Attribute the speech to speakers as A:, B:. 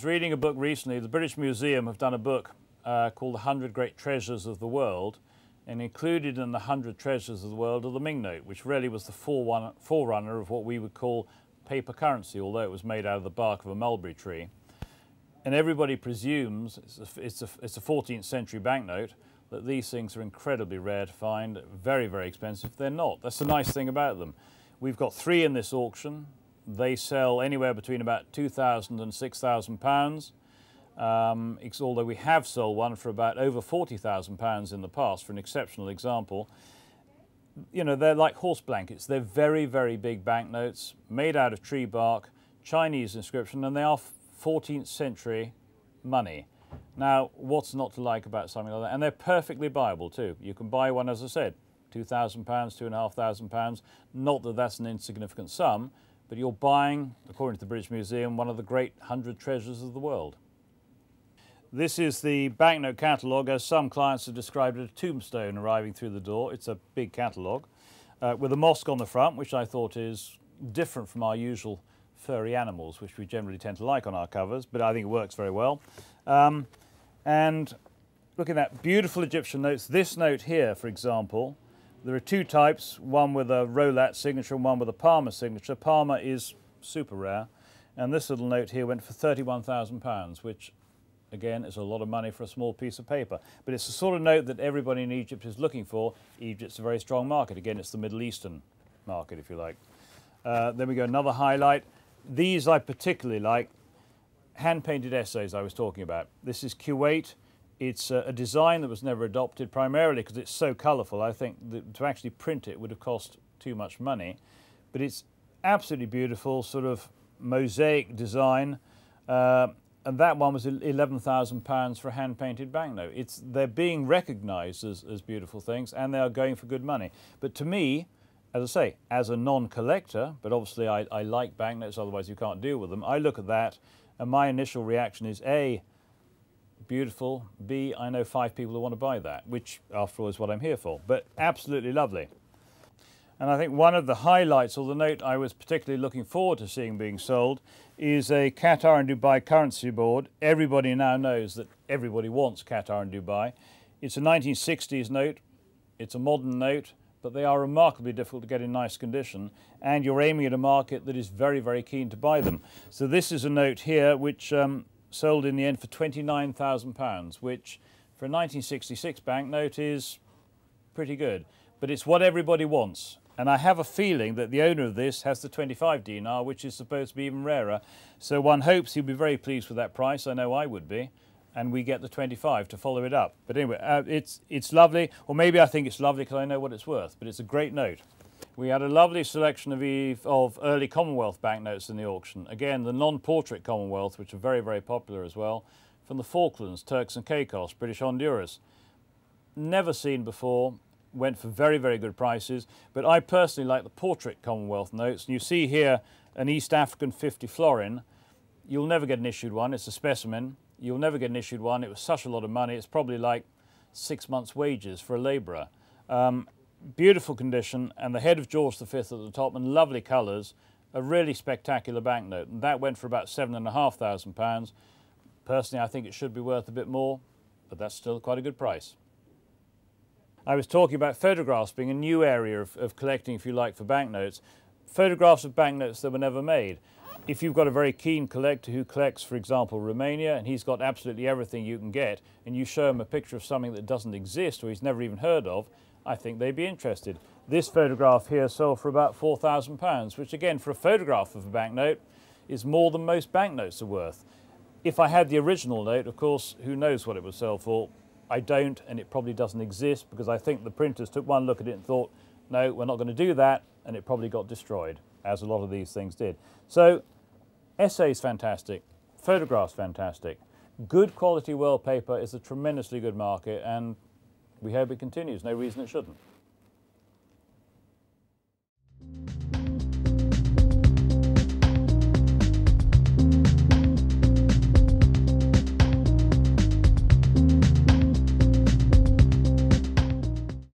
A: was reading a book recently. The British Museum have done a book called The 100 Great Treasures of the World, and included in the 100 Treasures of the World are the Ming note, which really was the forerunner of what we would call paper currency, although it was made out of the bark of a mulberry tree. And everybody presumes, it's a 14th century banknote, that these things are incredibly rare to find, very, very expensive. They're not. That's the nice thing about them. We've got 3 in this auction. They sell anywhere between about £2,000 and £6,000. Although we have sold one for about over £40,000 in the past, for an exceptional example. You know, they're like horse blankets. They're very, very big banknotes, made out of tree bark, Chinese inscription, and they are 14th century money. Now, what's not to like about something like that? And they're perfectly buyable too. You can buy one, as I said, £2,000, £2,500. Not that that's an insignificant sum, but you're buying, according to the British Museum, one of the great 100 treasures of the world. This is the banknote catalogue, as some clients have described it, a tombstone arriving through the door. It's a big catalogue with a mosque on the front, which I thought is different from our usual furry animals, which we generally tend to like on our covers, but I think it works very well. And look at that, beautiful Egyptian notes. This note here, for example, there are 2 types, one with a Rolat signature and one with a Palmer signature. Palmer is super rare, and this little note here went for £31,000, which again is a lot of money for a small piece of paper. But it's the sort of note that everybody in Egypt is looking for. Egypt's a very strong market. Again, it's the Middle Eastern market, if you like. Then we go another highlight. These I particularly like, hand-painted essays I was talking about. This is Kuwait. It's a design that was never adopted, primarily because it's so colourful. I think that to actually print it would have cost too much money. But it's absolutely beautiful, sort of mosaic design. And that one was £11,000 for a hand-painted banknote. They're being recognised as beautiful things, and they are going for good money. But to me, as I say, as a non-collector, but obviously I like banknotes, otherwise you can't deal with them, I look at that and my initial reaction is A, beautiful, B, I know 5 people who want to buy that, which after all is what I'm here for, but absolutely lovely. And I think one of the highlights, or the note I was particularly looking forward to seeing being sold, is a Qatar and Dubai Currency Board. Everybody now knows that everybody wants Qatar and Dubai. It's a 1960s note, it's a modern note, but they are remarkably difficult to get in nice condition, and you're aiming at a market that is very, very keen to buy them. So this is a note here which sold in the end for £29,000, which for a 1966 banknote is pretty good. But it's what everybody wants. And I have a feeling that the owner of this has the 25 dinar, which is supposed to be even rarer. So one hopes he'll be very pleased with that price. I know I would be. And we get the 25 to follow it up. But anyway, it's lovely, or maybe I think it's lovely because I know what it's worth, but it's a great note. We had a lovely selection of early Commonwealth banknotes in the auction. Again, the non-portrait Commonwealth, which are very, very popular as well, from the Falklands, Turks and Caicos, British Honduras. Never seen before, went for very, very good prices, but I personally like the portrait Commonwealth notes. And you see here an East African 50 florin. You'll never get an issued one, it's a specimen. You'll never get an issued one. It was such a lot of money. It's probably like 6 months' wages for a labourer. Beautiful condition, and the head of George V at the top, and lovely colours. A really spectacular banknote. And that went for about £7,500. Personally, I think it should be worth a bit more, but that's still quite a good price. I was talking about photographs being a new area of collecting, if you like, for banknotes. Photographs of banknotes that were never made. If you've got a very keen collector who collects, for example, Romania, and he's got absolutely everything you can get, and you show him a picture of something that doesn't exist or he's never even heard of, I think they'd be interested. This photograph here sold for about £4,000, which again, for a photograph of a banknote, is more than most banknotes are worth. If I had the original note, of course, who knows what it would sell for? I don't, and it probably doesn't exist, because I think the printers took one look at it and thought, no, we're not going to do that, and it probably got destroyed, as a lot of these things did. So, essays fantastic, photographs fantastic. Good quality wallpaper is a tremendously good market, and we hope it continues. No reason it shouldn't.